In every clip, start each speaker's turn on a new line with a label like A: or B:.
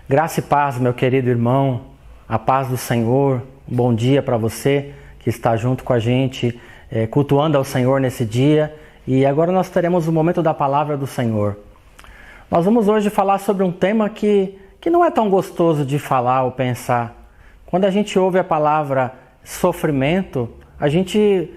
A: Graça e paz, meu querido irmão, a paz do Senhor. Bom dia para você que está junto com a gente, cultuando ao Senhor nesse dia. E agora nós teremos o momento da palavra do Senhor. Nós vamos hoje falar sobre um tema que não é tão gostoso de falar ou pensar. Quando a gente ouve a palavra sofrimento, a gente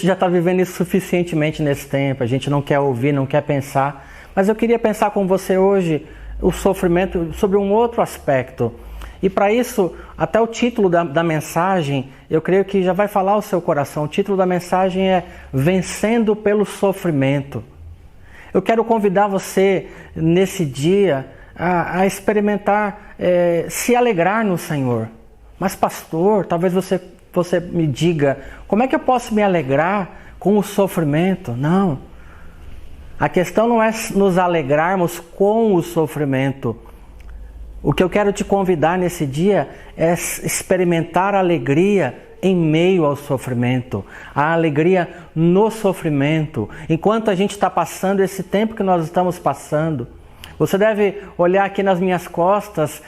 A: já está vivendo isso suficientemente nesse tempo. A gente não quer ouvir, não quer pensar. Mas eu queria pensar com você hoje o sofrimento sobre um outro aspecto. E para isso, até o título da mensagem, eu creio que já vai falar ao seu coração. O título da mensagem é Vencendo pelo Sofrimento. Eu quero convidar você nesse dia a experimentar, se alegrar no Senhor. Mas pastor, talvez você me diga, como é que eu posso me alegrar com o sofrimento? Não. A questão não é nos alegrarmos com o sofrimento. O que eu quero te convidar nesse dia é experimentar a alegria em meio ao sofrimento. A alegria no sofrimento. Enquanto a gente está passando esse tempo que nós estamos passando. Você deve olhar aqui nas minhas costas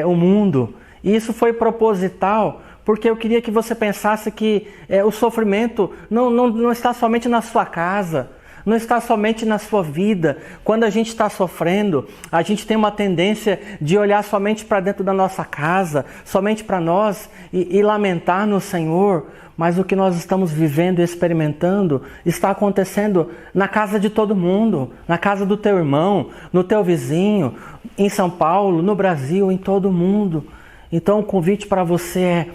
A: o mundo. E isso foi proposital, porque eu queria que você pensasse que o sofrimento não está somente na sua casa. Não está somente na sua vida. Quando a gente está sofrendo, a gente tem uma tendência de olhar somente para dentro da nossa casa, somente para nós e lamentar no Senhor. Mas o que nós estamos vivendo e experimentando está acontecendo na casa de todo mundo, na casa do teu irmão, no teu vizinho, em São Paulo, no Brasil, em todo mundo. Então o convite para você é: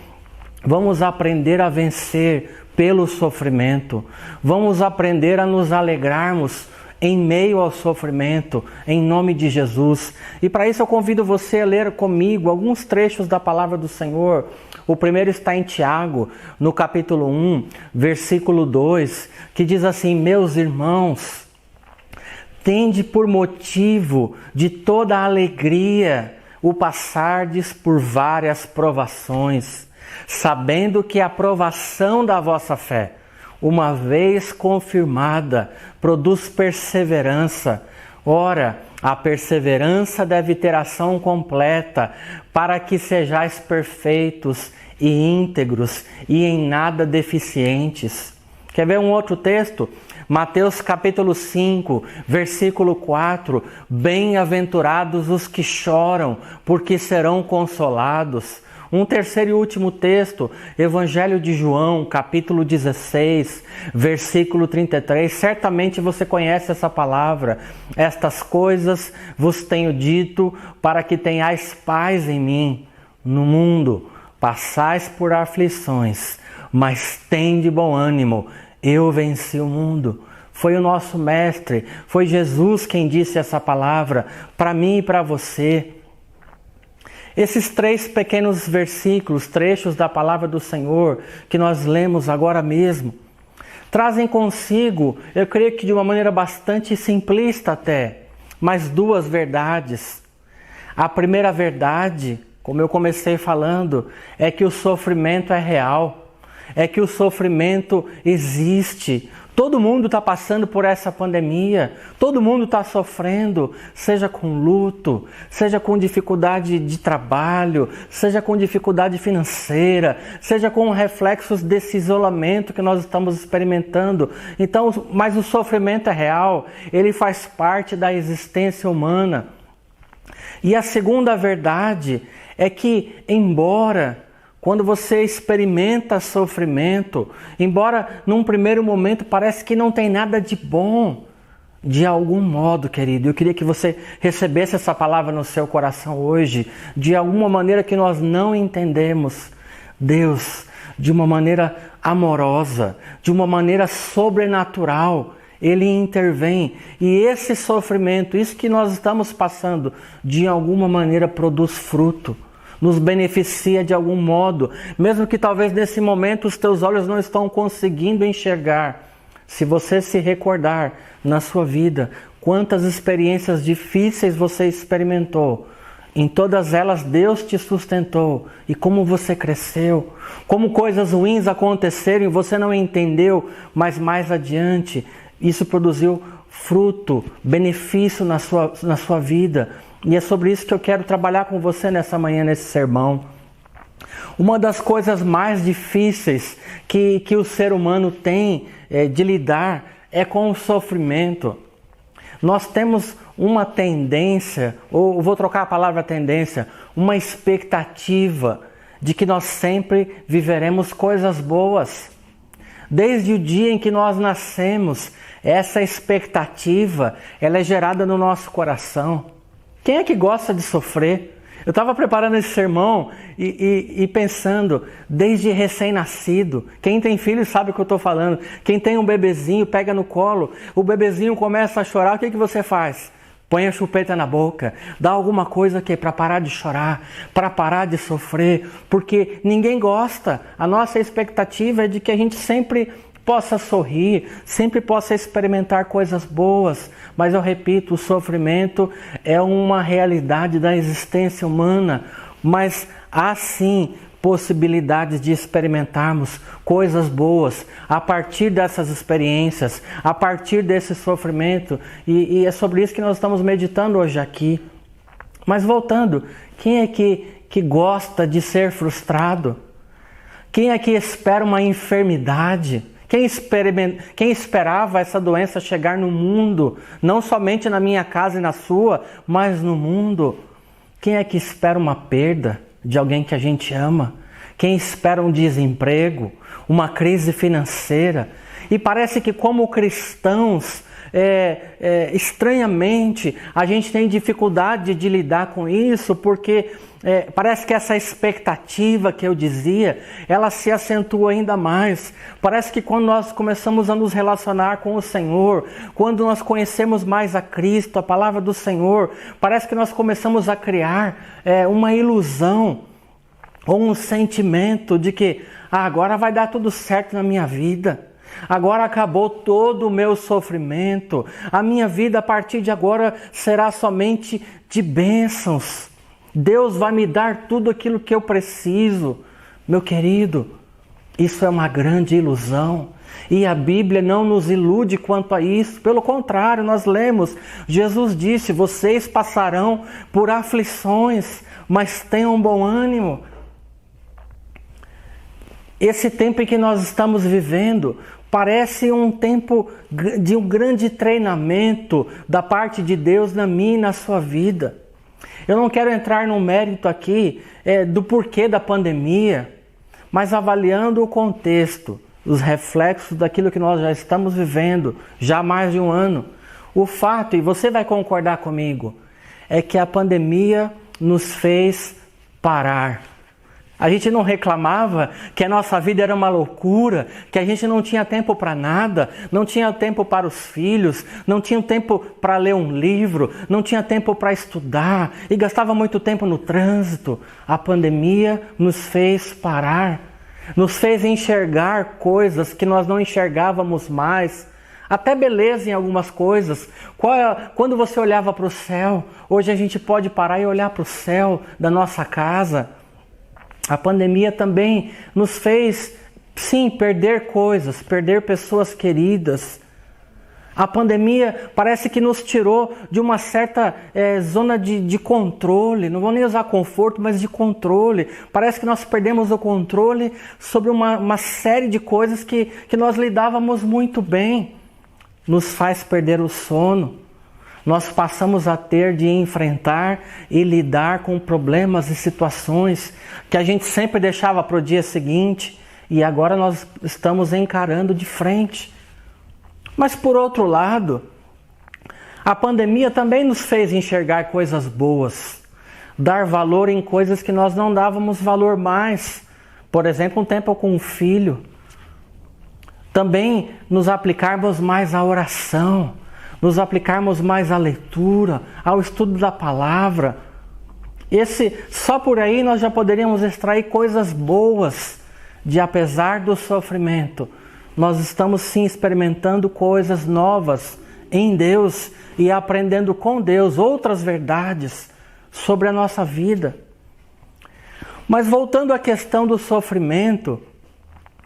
A: vamos aprender a vencer pelo sofrimento. Vamos aprender a nos alegrarmos em meio ao sofrimento, em nome de Jesus. E para isso eu convido você a ler comigo alguns trechos da palavra do Senhor. O primeiro está em Tiago, no capítulo 1, versículo 2, que diz assim: meus irmãos, tende por motivo de toda alegria o passardes por várias provações, sabendo que a provação da vossa fé, uma vez confirmada, produz perseverança. Ora, a perseverança deve ter ação completa, para que sejais perfeitos e íntegros e em nada deficientes. Quer ver um outro texto? Mateus capítulo 5, versículo 4. Bem-aventurados os que choram, porque serão consolados. Um terceiro e último texto, Evangelho de João, capítulo 16, versículo 33. Certamente você conhece essa palavra. Estas coisas vos tenho dito para que tenhais paz em mim. No mundo passais por aflições, mas tende bom ânimo. Eu venci o mundo. Foi o nosso mestre, foi Jesus quem disse essa palavra para mim e para você. Esses 3 pequenos versículos, trechos da palavra do Senhor, que nós lemos agora mesmo, trazem consigo, eu creio que de uma maneira bastante simplista até, mas 2 verdades. A primeira verdade, como eu comecei falando, é que o sofrimento é real, é que o sofrimento existe. Todo mundo está passando por essa pandemia, todo mundo está sofrendo, seja com luto, seja com dificuldade de trabalho, seja com dificuldade financeira, seja com reflexos desse isolamento que nós estamos experimentando. Então, mas o sofrimento é real, ele faz parte da existência humana. E a segunda verdade é que, quando você experimenta sofrimento, embora num primeiro momento parece que não tem nada de bom, de algum modo, querido, eu queria que você recebesse essa palavra no seu coração hoje, de alguma maneira que nós não entendemos, Deus, de uma maneira amorosa, de uma maneira sobrenatural, Ele intervém. E esse sofrimento, isso que nós estamos passando, de alguma maneira produz fruto. Nos beneficia de algum modo, mesmo que talvez nesse momento os teus olhos não estão conseguindo enxergar. Se você se recordar na sua vida, quantas experiências difíceis você experimentou, em todas elas Deus te sustentou, e como você cresceu, como coisas ruins aconteceram e você não entendeu, mas mais adiante isso produziu fruto, benefício na sua vida. E é sobre isso que eu quero trabalhar com você nessa manhã, nesse sermão. Uma das coisas mais difíceis que o ser humano tem de lidar é com o sofrimento. Nós temos uma tendência, ou vou trocar a palavra tendência, uma expectativa de que nós sempre viveremos coisas boas. Desde o dia em que nós nascemos, essa expectativa ela é gerada no nosso coração. Quem é que gosta de sofrer? Eu estava preparando esse sermão e pensando, desde recém-nascido, quem tem filho sabe o que eu estou falando, quem tem um bebezinho, pega no colo, o bebezinho começa a chorar, o que você faz? Põe a chupeta na boca, dá alguma coisa para parar de chorar, para parar de sofrer, porque ninguém gosta. A nossa expectativa é de que a gente sempre possa sorrir, sempre possa experimentar coisas boas. Mas eu repito, o sofrimento é uma realidade da existência humana, mas há sim possibilidades de experimentarmos coisas boas a partir dessas experiências, a partir desse sofrimento, e é sobre isso que nós estamos meditando hoje aqui. Mas voltando, quem é que gosta de ser frustrado? Quem é que espera uma enfermidade? Quem esperava essa doença chegar no mundo, não somente na minha casa e na sua, mas no mundo? Quem é que espera uma perda de alguém que a gente ama? Quem espera um desemprego, uma crise financeira? E parece que como cristãos, estranhamente, a gente tem dificuldade de lidar com isso, porque parece que essa expectativa que eu dizia, ela se acentua ainda mais. Parece que quando nós começamos a nos relacionar com o Senhor, quando nós conhecemos mais a Cristo, a palavra do Senhor, parece que nós começamos a criar uma ilusão ou um sentimento de que agora vai dar tudo certo na minha vida. Agora acabou todo o meu sofrimento. A minha vida a partir de agora será somente de bênçãos. Deus vai me dar tudo aquilo que eu preciso. Meu querido, isso é uma grande ilusão. E a Bíblia não nos ilude quanto a isso. Pelo contrário, nós lemos, Jesus disse, vocês passarão por aflições, mas tenham bom ânimo. Esse tempo em que nós estamos vivendo parece um tempo de um grande treinamento da parte de Deus na minha e na sua vida. Eu não quero entrar no mérito aqui do porquê da pandemia, mas avaliando o contexto, os reflexos daquilo que nós já estamos vivendo já há mais de um ano. O fato, e você vai concordar comigo, é que a pandemia nos fez parar. A gente não reclamava que a nossa vida era uma loucura, que a gente não tinha tempo para nada, não tinha tempo para os filhos, não tinha tempo para ler um livro, não tinha tempo para estudar e gastava muito tempo no trânsito. A pandemia nos fez parar, nos fez enxergar coisas que nós não enxergávamos mais, até beleza em algumas coisas. Quando você olhava para o céu, hoje a gente pode parar e olhar para o céu da nossa casa. A pandemia também nos fez, sim, perder coisas, perder pessoas queridas. A pandemia parece que nos tirou de uma certa zona de controle, não vou nem usar conforto, mas de controle. Parece que nós perdemos o controle sobre uma série de coisas que nós lidávamos muito bem. Nos faz perder o sono. Nós passamos a ter de enfrentar e lidar com problemas e situações que a gente sempre deixava para o dia seguinte e agora nós estamos encarando de frente. Mas por outro lado, a pandemia também nos fez enxergar coisas boas, dar valor em coisas que nós não dávamos valor mais. Por exemplo, um tempo com um filho. Também nos aplicarmos mais à oração, nos aplicarmos mais à leitura, ao estudo da palavra. Só por aí nós já poderíamos extrair coisas boas de, apesar do sofrimento, nós estamos sim experimentando coisas novas em Deus e aprendendo com Deus outras verdades sobre a nossa vida. Mas voltando à questão do sofrimento,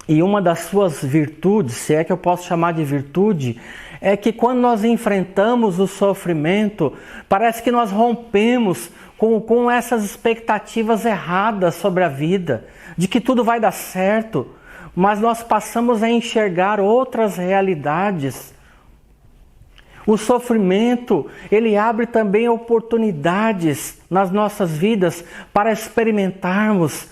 A: E uma das suas virtudes, se é que eu posso chamar de virtude, é que quando nós enfrentamos o sofrimento, parece que nós rompemos com essas expectativas erradas sobre a vida, de que tudo vai dar certo, mas nós passamos a enxergar outras realidades. O sofrimento, ele abre também oportunidades nas nossas vidas para experimentarmos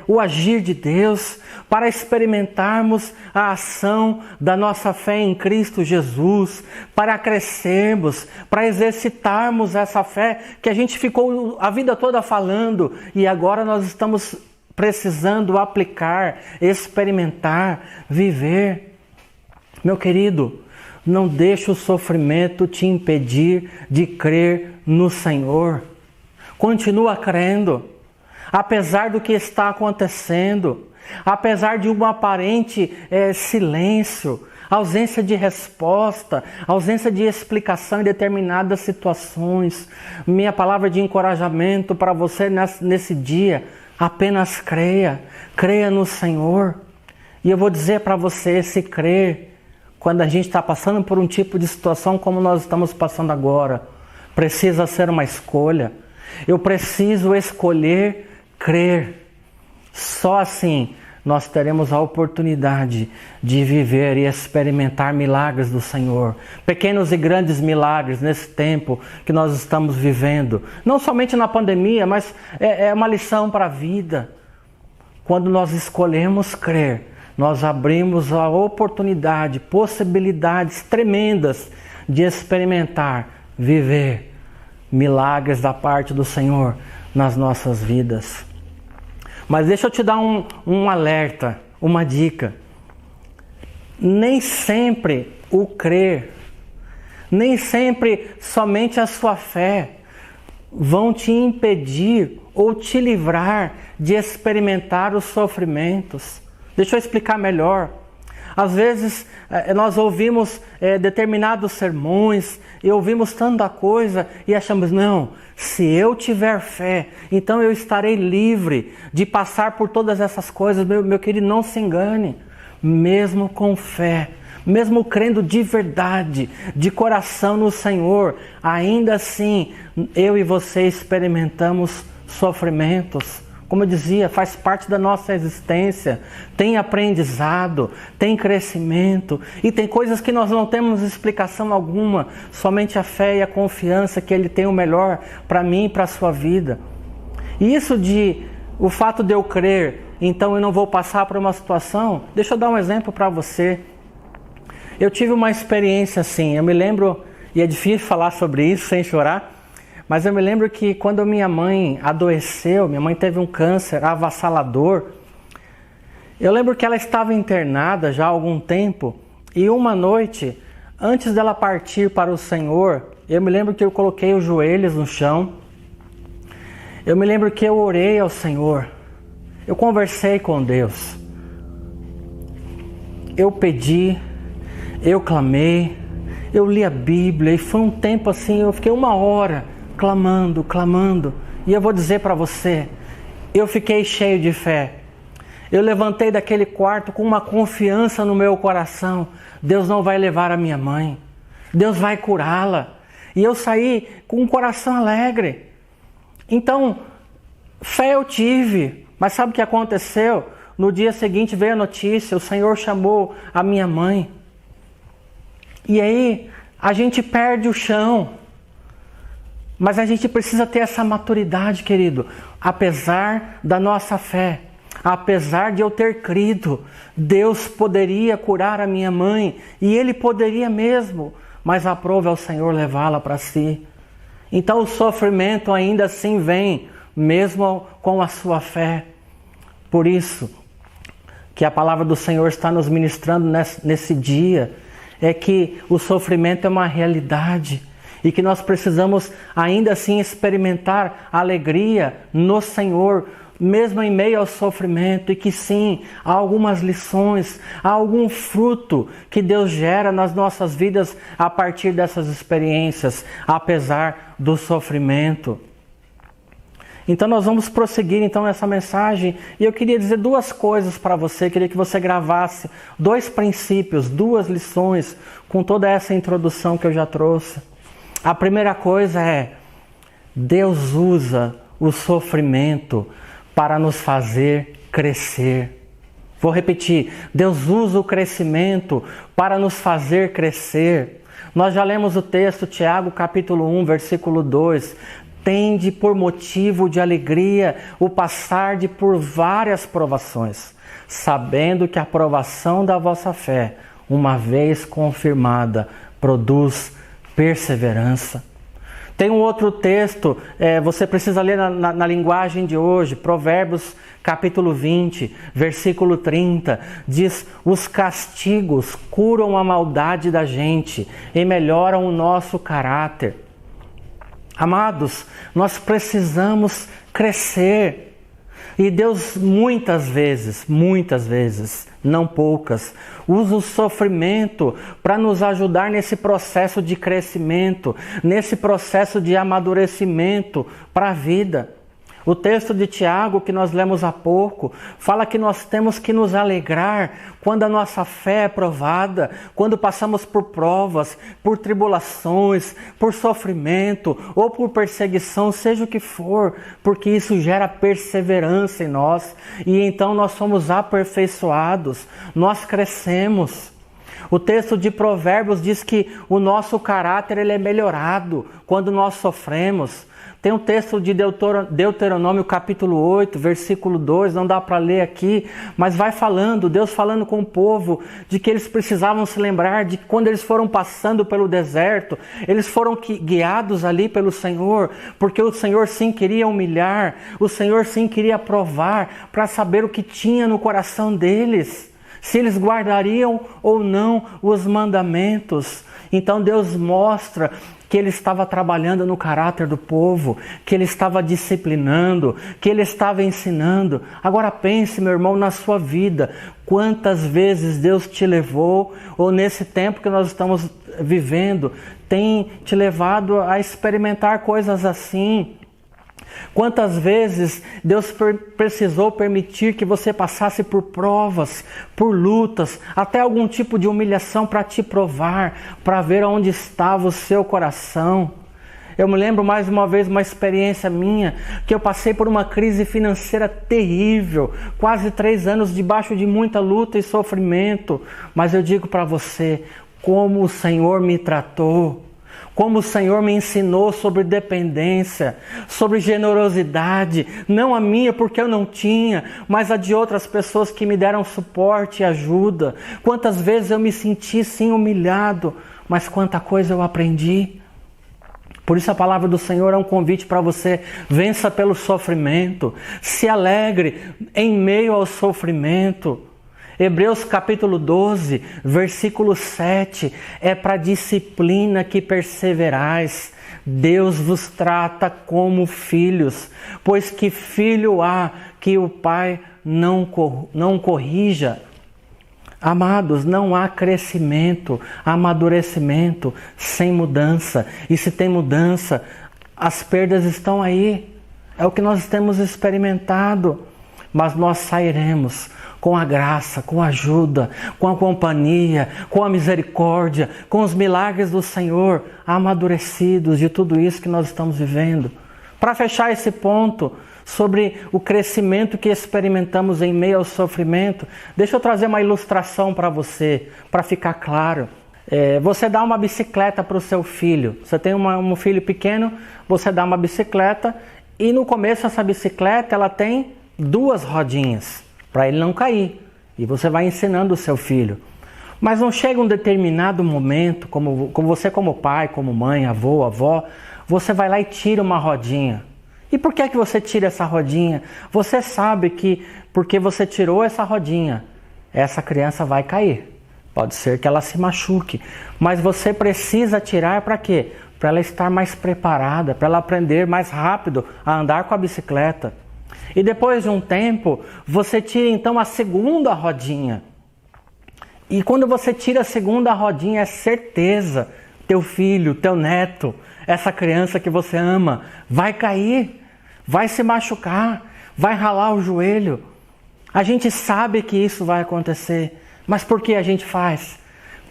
A: o agir de Deus, para experimentarmos a ação da nossa fé em Cristo Jesus, para crescermos, para exercitarmos essa fé que a gente ficou a vida toda falando e agora nós estamos precisando aplicar, experimentar, viver. Meu querido, não deixe o sofrimento te impedir de crer no Senhor. Continua crendo. Apesar do que está acontecendo, apesar de um aparente silêncio, ausência de resposta, ausência de explicação em determinadas situações, minha palavra de encorajamento para você nesse dia, apenas creia, creia no Senhor. E eu vou dizer para você, se crer, quando a gente está passando por um tipo de situação como nós estamos passando agora, precisa ser uma escolha. Eu preciso escolher crer. Só assim nós teremos a oportunidade de viver e experimentar milagres do Senhor. Pequenos e grandes milagres nesse tempo que nós estamos vivendo. Não somente na pandemia, mas é uma lição para a vida. Quando nós escolhemos crer, nós abrimos a oportunidade, possibilidades tremendas de experimentar, viver milagres da parte do Senhor nas nossas vidas. Mas deixa eu te dar um alerta, uma dica. Nem sempre o crer, nem sempre somente a sua fé vão te impedir ou te livrar de experimentar os sofrimentos. Deixa eu explicar melhor. Às vezes nós ouvimos determinados sermões e ouvimos tanta coisa e achamos, não, se eu tiver fé, então eu estarei livre de passar por todas essas coisas. Meu querido, não se engane. Mesmo com fé, mesmo crendo de verdade, de coração no Senhor, ainda assim eu e você experimentamos sofrimentos. Como eu dizia, faz parte da nossa existência, tem aprendizado, tem crescimento e tem coisas que nós não temos explicação alguma, somente a fé e a confiança que Ele tem o melhor para mim e para a sua vida. E o fato de eu crer, então eu não vou passar por uma situação, deixa eu dar um exemplo para você. Eu tive uma experiência assim, eu me lembro, e é difícil falar sobre isso sem chorar, mas eu me lembro que quando minha mãe adoeceu, minha mãe teve um câncer avassalador, eu lembro que ela estava internada já há algum tempo, e uma noite, antes dela partir para o Senhor, eu me lembro que eu coloquei os joelhos no chão, eu me lembro que eu orei ao Senhor, eu conversei com Deus, eu pedi, eu clamei, eu li a Bíblia, e foi um tempo assim, eu fiquei 1 hora, clamando, e eu vou dizer para você, eu fiquei cheio de fé, eu levantei daquele quarto com uma confiança no meu coração, Deus não vai levar a minha mãe, Deus vai curá-la, e eu saí com um coração alegre. Então, fé eu tive, mas sabe o que aconteceu? No dia seguinte veio a notícia, o Senhor chamou a minha mãe, e aí a gente perde o chão. Mas a gente precisa ter essa maturidade, querido. Apesar da nossa fé, apesar de eu ter crido, Deus poderia curar a minha mãe, e Ele poderia mesmo, mas aprove ao Senhor levá-la para si. Então o sofrimento ainda assim vem, mesmo com a sua fé. Por isso que a palavra do Senhor está nos ministrando nesse dia, é que o sofrimento é uma realidade, e que nós precisamos ainda assim experimentar alegria no Senhor, mesmo em meio ao sofrimento, e que sim, há algumas lições, há algum fruto que Deus gera nas nossas vidas a partir dessas experiências, apesar do sofrimento. Então nós vamos prosseguir então nessa mensagem e eu queria dizer duas coisas para você, queria que você gravasse 2 princípios, 2 lições com toda essa introdução que eu já trouxe. A primeira coisa é: Deus usa o sofrimento para nos fazer crescer. Vou repetir, Deus usa o crescimento para nos fazer crescer. Nós já lemos o texto, Tiago capítulo 1, versículo 2. Tende por motivo de alegria o passar de por várias provações, sabendo que a provação da vossa fé, uma vez confirmada, produz perseverança. Tem um outro texto, você precisa ler na linguagem de hoje, Provérbios capítulo 20, versículo 30, diz: os castigos curam a maldade da gente e melhoram o nosso caráter. Amados, nós precisamos crescer. E Deus muitas vezes, não poucas, usa o sofrimento para nos ajudar nesse processo de crescimento, nesse processo de amadurecimento para a vida. O texto de Tiago, que nós lemos há pouco, fala que nós temos que nos alegrar quando a nossa fé é provada, quando passamos por provas, por tribulações, por sofrimento ou por perseguição, seja o que for, porque isso gera perseverança em nós e então nós somos aperfeiçoados, nós crescemos. O texto de Provérbios diz que o nosso caráter ele é melhorado quando nós sofremos. Tem um texto de Deuteronômio capítulo 8, versículo 2, não dá para ler aqui, mas vai falando, Deus falando com o povo, de que eles precisavam se lembrar de que quando eles foram passando pelo deserto, eles foram guiados ali pelo Senhor, porque o Senhor sim queria humilhar, o Senhor sim queria provar, para saber o que tinha no coração deles, se eles guardariam ou não os mandamentos. Então Deus mostra que Ele estava trabalhando no caráter do povo, que Ele estava disciplinando, que Ele estava ensinando. Agora pense, meu irmão, na sua vida, quantas vezes Deus te levou, ou nesse tempo que nós estamos vivendo, tem te levado a experimentar coisas assim. Quantas vezes Deus precisou permitir que você passasse por provas, por lutas, até algum tipo de humilhação para te provar, para ver onde estava o seu coração. Eu me lembro mais uma vez uma experiência minha, que eu passei por uma crise financeira terrível, quase 3 anos debaixo de muita luta e sofrimento. Mas eu digo para você, como o Senhor me tratou, como o Senhor me ensinou sobre dependência, sobre generosidade, não a minha porque eu não tinha, mas a de outras pessoas que me deram suporte e ajuda. Quantas vezes eu me senti sim humilhado, mas quanta coisa eu aprendi. Por isso a palavra do Senhor é um convite para você: vença pelo sofrimento, se alegre em meio ao sofrimento. Hebreus capítulo 12, versículo 7, é para a disciplina que perseverais. Deus vos trata como filhos, pois que filho há que o pai não corrija? Amados, não há crescimento, amadurecimento sem mudança. E se tem mudança, as perdas estão aí. É o que nós temos experimentado. Mas nós sairemos com a graça, com a ajuda, com a companhia, com a misericórdia, com os milagres do Senhor, amadurecidos de tudo isso que nós estamos vivendo. Para fechar esse ponto sobre o crescimento que experimentamos em meio ao sofrimento, deixa eu trazer uma ilustração para você, para ficar claro. Você dá uma bicicleta para o seu filho. Você tem um filho pequeno, você dá uma bicicleta e no começo essa bicicleta ela tem 2 rodinhas, para ele não cair. E você vai ensinando o seu filho. Mas não chega um determinado momento, como você como pai, como mãe, avô, avó, você vai lá e tira uma rodinha. E por que você tira essa rodinha? Você sabe que porque você tirou essa rodinha, essa criança vai cair. Pode ser que ela se machuque. Mas você precisa tirar para quê? Para ela estar mais preparada, para ela aprender mais rápido a andar com a bicicleta. E depois de um tempo, você tira então a segunda rodinha. E quando você tira a segunda rodinha, é certeza, teu filho, teu neto, essa criança que você ama, vai cair. vai se machucar, vai ralar o joelho. A gente sabe que isso vai acontecer, mas por que a gente faz?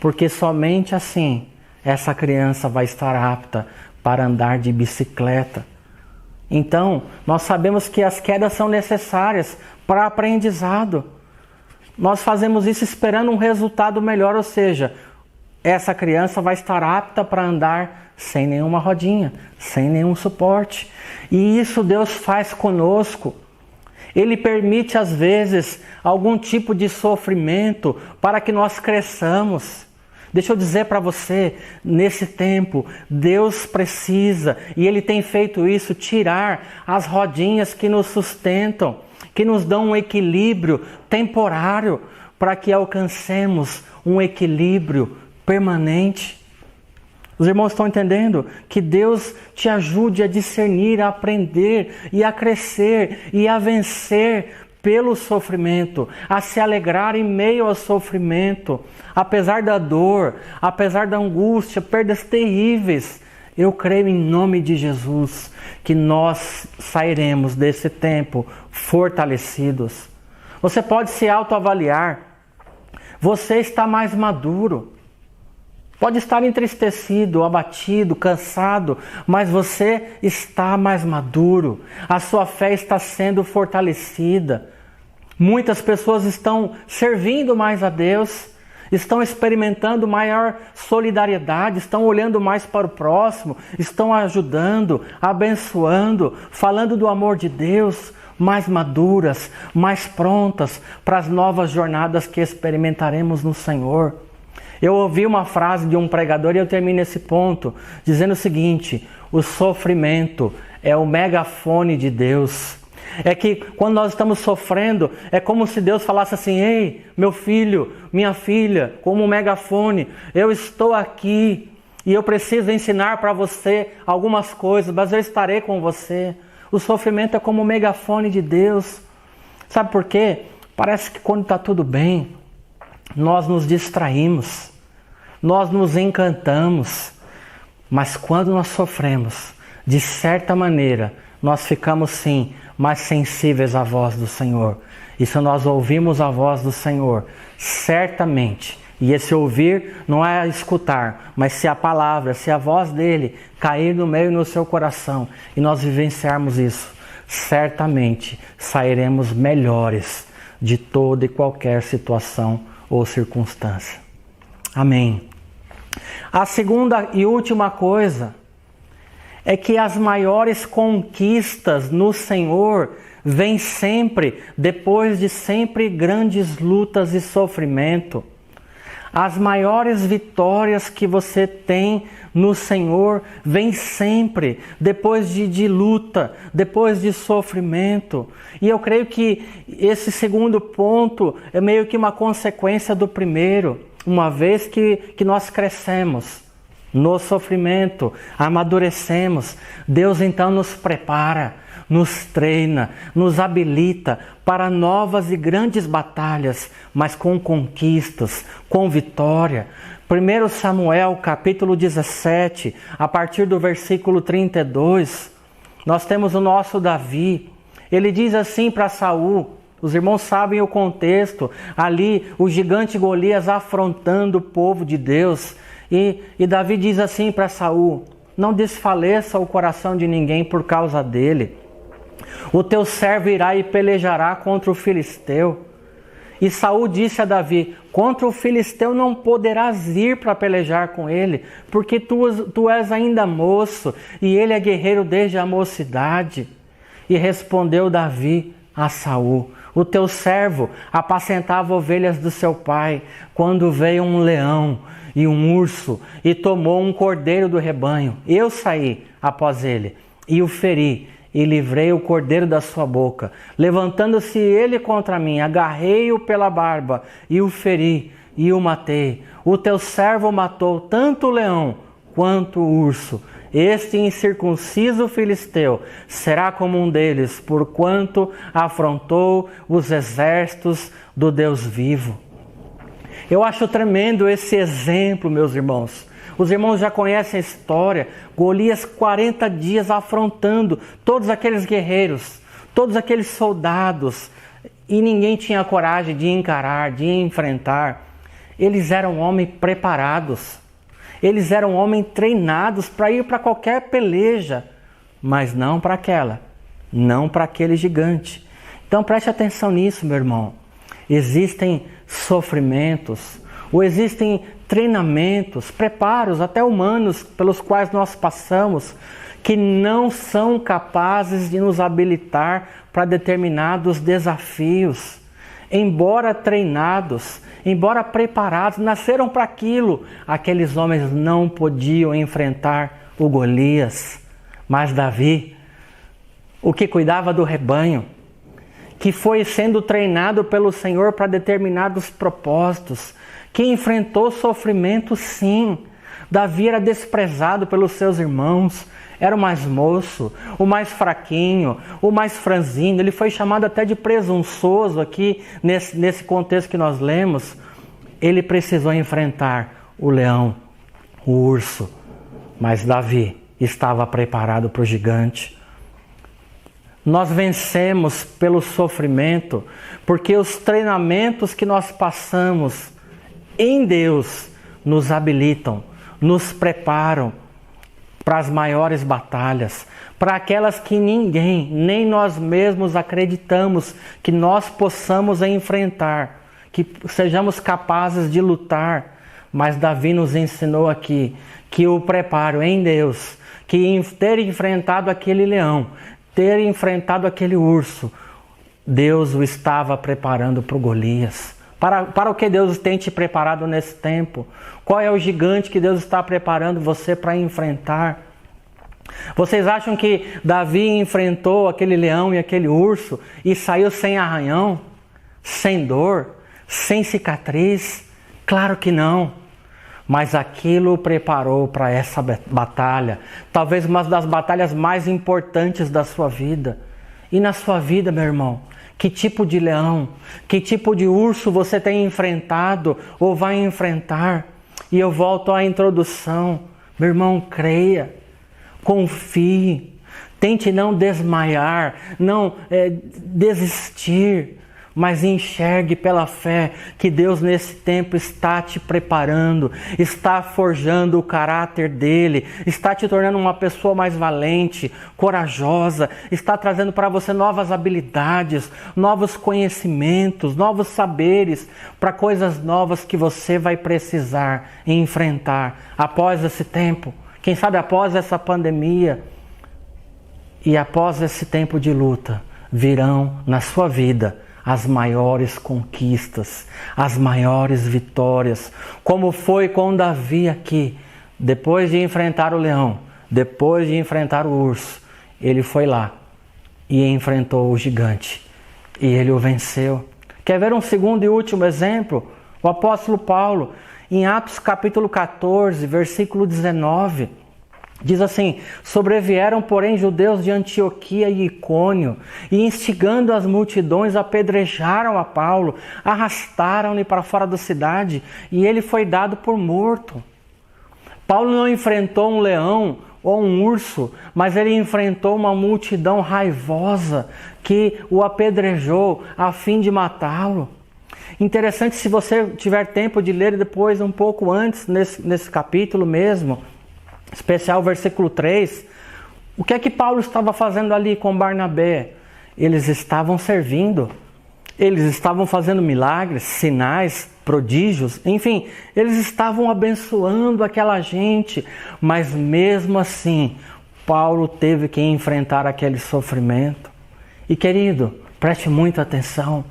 A: Porque somente assim essa criança vai estar apta para andar de bicicleta. Então, nós sabemos que as quedas são necessárias para aprendizado. Nós fazemos isso esperando um resultado melhor, ou seja, essa criança vai estar apta para andar sem nenhuma rodinha, sem nenhum suporte. E isso Deus faz conosco. Ele permite às vezes algum tipo de sofrimento para que nós cresçamos. Deixa eu dizer para você, nesse tempo, Deus precisa, e Ele tem feito isso, tirar as rodinhas que nos sustentam, que nos dão um equilíbrio temporário, para que alcancemos um equilíbrio permanente. Os irmãos estão entendendo? Que Deus te ajude a discernir, a aprender e a crescer e a vencer pelo sofrimento, a se alegrar em meio ao sofrimento, apesar da dor, apesar da angústia, perdas terríveis. Eu creio em nome de Jesus que nós sairemos desse tempo fortalecidos. Você pode se autoavaliar. Você está mais maduro. Pode estar entristecido, abatido, cansado, mas você está mais maduro. A sua fé está sendo fortalecida. Muitas pessoas estão servindo mais a Deus, estão experimentando maior solidariedade, estão olhando mais para o próximo, estão ajudando, abençoando, falando do amor de Deus, mais maduras, mais prontas para as novas jornadas que experimentaremos no Senhor. Eu ouvi uma frase de um pregador e eu termino esse ponto, dizendo o seguinte: o sofrimento é o megafone de Deus. É que quando nós estamos sofrendo, é como se Deus falasse assim: ei, meu filho, minha filha, como um megafone, eu estou aqui e eu preciso ensinar para você algumas coisas, mas eu estarei com você. O sofrimento é como um megafone de Deus. Sabe por quê? Parece que quando está tudo bem, nós nos distraímos, nós nos encantamos, mas quando nós sofremos, de certa maneira, nós ficamos sim mais sensíveis à voz do Senhor. E se nós ouvimos a voz do Senhor, certamente, e esse ouvir não é escutar, mas se a palavra, se a voz dele cair no meio do seu coração e nós vivenciarmos isso, certamente sairemos melhores de toda e qualquer situação ou circunstância. Amém. A segunda e última coisa é que as maiores conquistas no Senhor vêm sempre depois de sempre grandes lutas e sofrimento. As maiores vitórias que você tem no Senhor vêm sempre depois de luta, depois de sofrimento. E eu creio que esse segundo ponto é meio que uma consequência do primeiro. Uma vez que nós crescemos no sofrimento, amadurecemos, Deus então nos prepara, nos treina, nos habilita para novas e grandes batalhas, mas com conquistas, com vitória. 1 Samuel capítulo 17, a partir do versículo 32, nós temos o nosso Davi. Ele diz assim para Saul, os irmãos sabem o contexto, ali o gigante Golias afrontando o povo de Deus. E Davi diz assim para Saul: não desfaleça o coração de ninguém por causa dele. O teu servo irá e pelejará contra o filisteu. E Saul disse a Davi: contra o filisteu não poderás ir para pelejar com ele, porque tu és ainda moço, e ele é guerreiro desde a mocidade. E respondeu Davi a Saul: o teu servo apacentava ovelhas do seu pai, quando veio um leão e um urso e tomou um cordeiro do rebanho. Eu saí após ele e o feri e livrei o cordeiro da sua boca. Levantando-se ele contra mim, agarrei-o pela barba e o feri e o matei. O teu servo matou tanto o leão quanto o urso. Este incircunciso filisteu será como um deles, porquanto afrontou os exércitos do Deus vivo. Eu acho tremendo esse exemplo, meus irmãos. Os irmãos já conhecem a história. Golias 40 dias afrontando todos aqueles guerreiros, todos aqueles soldados, e ninguém tinha coragem de encarar, de enfrentar. Eles eram homens preparados, eles eram homens treinados para ir para qualquer peleja, mas não para aquela, não para aquele gigante. Então preste atenção nisso, meu irmão. Existem sofrimentos, ou existem treinamentos, preparos até humanos pelos quais nós passamos, que não são capazes de nos habilitar para determinados desafios. Embora treinados, embora preparados, nasceram para aquilo, aqueles homens não podiam enfrentar o Golias. Mas Davi, o que cuidava do rebanho, que foi sendo treinado pelo Senhor para determinados propósitos, que enfrentou sofrimento, sim. Davi era desprezado pelos seus irmãos, era o mais moço, o mais fraquinho, o mais franzino. Ele foi chamado até de presunçoso aqui, nesse contexto que nós lemos. Ele precisou enfrentar o leão, o urso, mas Davi estava preparado para o gigante. Nós vencemos pelo sofrimento, porque os treinamentos que nós passamos em Deus nos habilitam, nos preparam para as maiores batalhas, para aquelas que ninguém, nem nós mesmos acreditamos que nós possamos enfrentar, que sejamos capazes de lutar. Mas Davi nos ensinou aqui que o preparo em Deus, que ter enfrentado aquele leão, ter enfrentado aquele urso, Deus o estava preparando para o Golias. Para o que Deus tem te preparado nesse tempo? Qual é o gigante que Deus está preparando você para enfrentar? Vocês acham que Davi enfrentou aquele leão e aquele urso e saiu sem arranhão, sem dor, sem cicatriz? Claro que não. Mas aquilo o preparou para essa batalha, talvez uma das batalhas mais importantes da sua vida. E na sua vida, meu irmão, que tipo de leão, que tipo de urso você tem enfrentado ou vai enfrentar? E eu volto à introdução. Meu irmão, creia, confie, tente não desmaiar, não desistir, mas enxergue pela fé que Deus nesse tempo está te preparando, está forjando o caráter dele, está te tornando uma pessoa mais valente, corajosa, está trazendo para você novas habilidades, novos conhecimentos, novos saberes, para coisas novas que você vai precisar enfrentar após esse tempo, quem sabe após essa pandemia e após esse tempo de luta, virão na sua vida as maiores conquistas, as maiores vitórias, como foi com Davi aqui. Depois de enfrentar o leão, depois de enfrentar o urso, ele foi lá e enfrentou o gigante e ele o venceu. Quer ver um segundo e último exemplo? O apóstolo Paulo, em Atos capítulo 14, versículo 19, diz assim: sobrevieram, porém, judeus de Antioquia e Icônio, e instigando as multidões, apedrejaram a Paulo, arrastaram-lhe para fora da cidade, e ele foi dado por morto. Paulo não enfrentou um leão ou um urso, mas ele enfrentou uma multidão raivosa que o apedrejou a fim de matá-lo. Interessante, se você tiver tempo de ler depois, um pouco antes, nesse capítulo mesmo, especial versículo 3, o que é que Paulo estava fazendo ali com Barnabé? Eles estavam servindo, eles estavam fazendo milagres, sinais, prodígios, enfim, eles estavam abençoando aquela gente, mas mesmo assim, Paulo teve que enfrentar aquele sofrimento. E querido, preste muita atenção,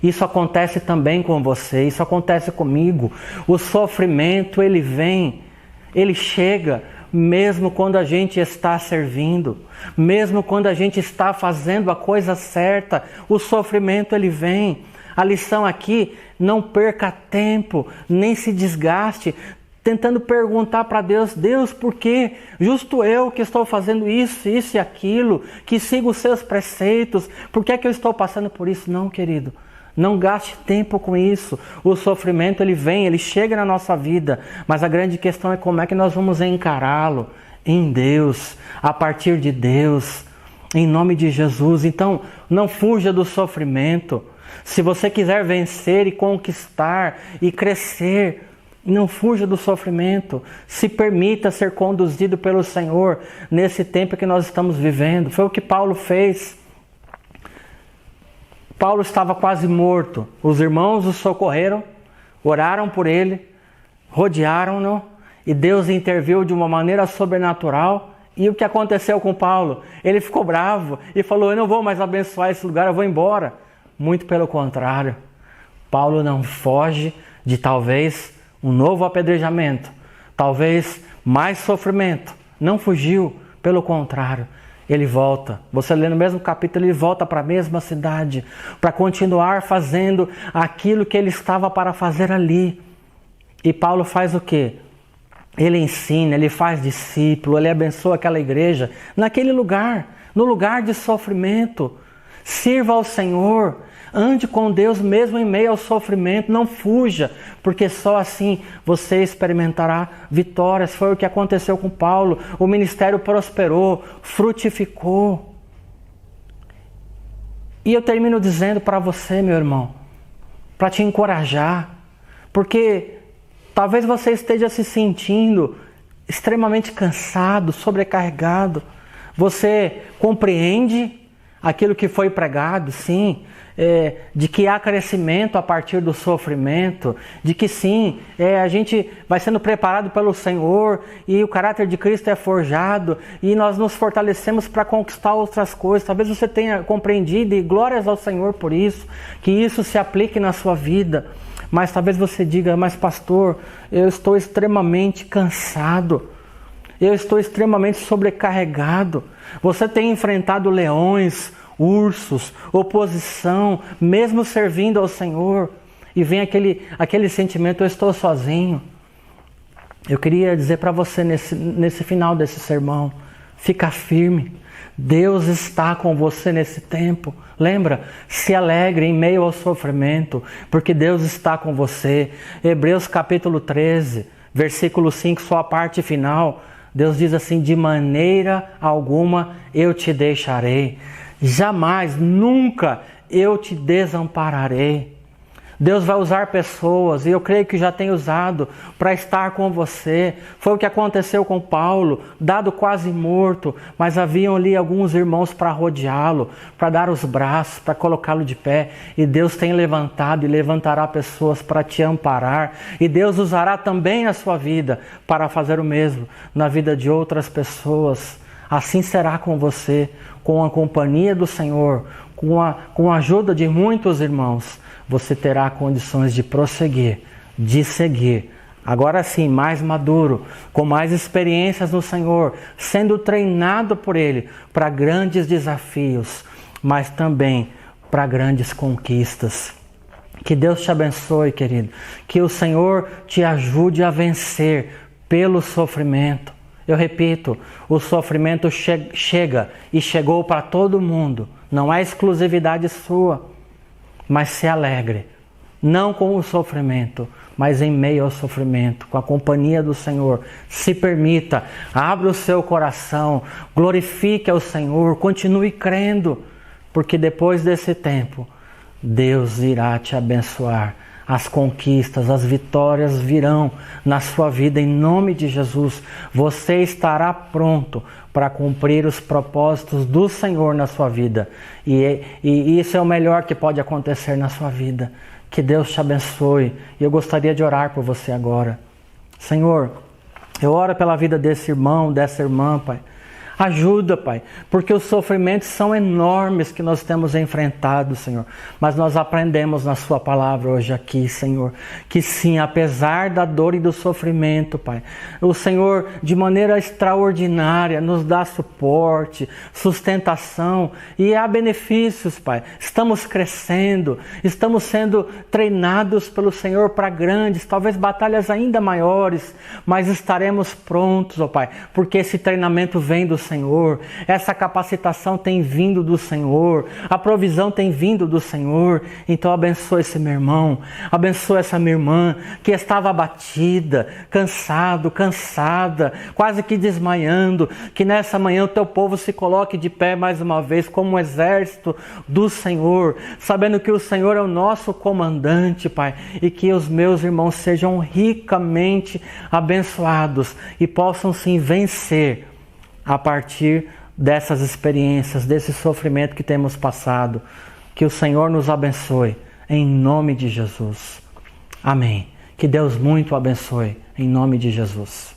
A: isso acontece também com você, isso acontece comigo. O sofrimento, ele vem, ele chega, mesmo quando a gente está servindo, mesmo quando a gente está fazendo a coisa certa, o sofrimento ele vem. A lição aqui, não perca tempo, nem se desgaste, tentando perguntar para Deus: Deus, por quê? Justo eu que estou fazendo isso e aquilo, que sigo os seus preceitos, por que é que eu estou passando por isso? Não, querido. Não gaste tempo com isso. O sofrimento, ele vem, ele chega na nossa vida. Mas a grande questão é como é que nós vamos encará-lo em Deus, a partir de Deus, em nome de Jesus. Então, não fuja do sofrimento. Se você quiser vencer e conquistar e crescer, não fuja do sofrimento. Se permita ser conduzido pelo Senhor nesse tempo que nós estamos vivendo. Foi o que Paulo fez. Paulo estava quase morto. Os irmãos o socorreram, oraram por ele, rodearam-no, e Deus interviu de uma maneira sobrenatural. E o que aconteceu com Paulo? Ele ficou bravo e falou: eu não vou mais abençoar esse lugar, eu vou embora. Muito pelo contrário. Paulo não foge de talvez um novo apedrejamento, talvez mais sofrimento. Não fugiu, pelo contrário. Ele volta. Você lê no mesmo capítulo, ele volta para a mesma cidade, para continuar fazendo aquilo que ele estava para fazer ali. E Paulo faz o quê? Ele ensina, ele faz discípulo, ele abençoa aquela igreja naquele lugar, no lugar de sofrimento. Sirva ao Senhor, ande com Deus mesmo em meio ao sofrimento, não fuja, porque só assim você experimentará vitórias. Foi o que aconteceu com Paulo. O ministério prosperou, frutificou. E eu termino dizendo para você, meu irmão, para te encorajar, porque talvez você esteja se sentindo extremamente cansado, sobrecarregado. Você compreende aquilo que foi pregado, sim, de que há crescimento a partir do sofrimento, de que sim, a gente vai sendo preparado pelo Senhor e o caráter de Cristo é forjado e nós nos fortalecemos para conquistar outras coisas. Talvez você tenha compreendido, e glórias ao Senhor por isso, que isso se aplique na sua vida. Mas talvez você diga: mas pastor, eu estou extremamente cansado, eu estou extremamente sobrecarregado. Você tem enfrentado leões, ursos, oposição, mesmo servindo ao Senhor, e vem aquele sentimento: eu estou sozinho. Eu queria dizer para você nesse final desse sermão: fica firme, Deus está com você nesse tempo. Lembra? Se alegre em meio ao sofrimento, porque Deus está com você. Hebreus capítulo 13, versículo 5, só a parte final. Deus diz assim: de maneira alguma eu te deixarei. Jamais, nunca eu te desampararei. Deus vai usar pessoas, e eu creio que já tem usado, para estar com você. Foi o que aconteceu com Paulo, dado quase morto, mas haviam ali alguns irmãos para rodeá-lo, para dar os braços, para colocá-lo de pé. E Deus tem levantado e levantará pessoas para te amparar. E Deus usará também a sua vida para fazer o mesmo na vida de outras pessoas. Assim será com você, com a companhia do Senhor, com a ajuda de muitos irmãos. Você terá condições de prosseguir, de seguir. Agora sim, mais maduro, com mais experiências no Senhor, sendo treinado por Ele para grandes desafios, mas também para grandes conquistas. Que Deus te abençoe, querido. Que o Senhor te ajude a vencer pelo sofrimento. Eu repito, o sofrimento chega e chegou para todo mundo. Não é exclusividade sua. Mas se alegre, não com o sofrimento, mas em meio ao sofrimento, com a companhia do Senhor. Se permita, abra o seu coração, glorifique ao Senhor, continue crendo, porque depois desse tempo, Deus irá te abençoar. As conquistas, as vitórias virão na sua vida em nome de Jesus. Você estará pronto para cumprir os propósitos do Senhor na sua vida. E isso é o melhor que pode acontecer na sua vida. Que Deus te abençoe. E eu gostaria de orar por você agora. Senhor, eu oro pela vida desse irmão, dessa irmã, Pai. Ajuda, Pai, porque os sofrimentos são enormes que nós temos enfrentado, Senhor. Mas nós aprendemos na Sua palavra hoje aqui, Senhor, que sim, apesar da dor e do sofrimento, Pai, o Senhor, de maneira extraordinária, nos dá suporte, sustentação e há benefícios, Pai. Estamos crescendo, estamos sendo treinados pelo Senhor para grandes, talvez batalhas ainda maiores, mas estaremos prontos, ó Pai, porque esse treinamento vem do Senhor, essa capacitação tem vindo do Senhor, a provisão tem vindo do Senhor. Então abençoa esse meu irmão, abençoa essa minha irmã que estava abatida, cansada, quase que desmaiando, que nessa manhã o teu povo se coloque de pé mais uma vez como um exército do Senhor, sabendo que o Senhor é o nosso comandante, Pai, e que os meus irmãos sejam ricamente abençoados e possam sim vencer a partir dessas experiências, desse sofrimento que temos passado. Que o Senhor nos abençoe, em nome de Jesus. Amém. Que Deus muito abençoe, em nome de Jesus.